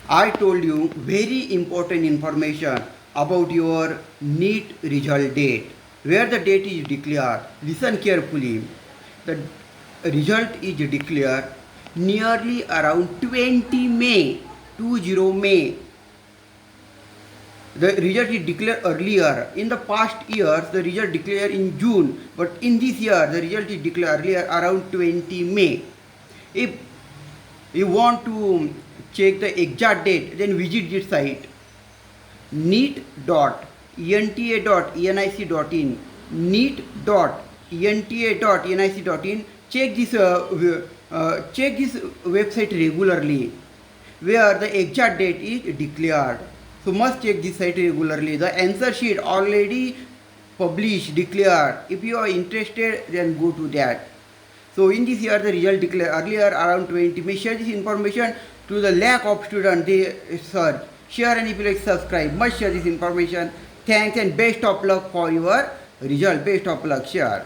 I told you very important information about your NEET result date. Where the date is declared, listen carefully. The result is declared nearly around 20 May, 20 May. The result is declared earlier. In the past years, the result declared in June, but in this year, the result is declared earlier around 20 May. If you want to check the exact date, then visit this site neet.enta.nic.in, neet.enta.nic.in. Check this website regularly where the exact date is declared. So must check this site regularly. The answer sheet already published, declared. If you are interested, then go to that. So in this year the result declared earlier around 20 May. Share this information to the lack of students they search. Share and if you like subscribe, must share this information. Thanks and best of luck for your result. Best of luck. Share.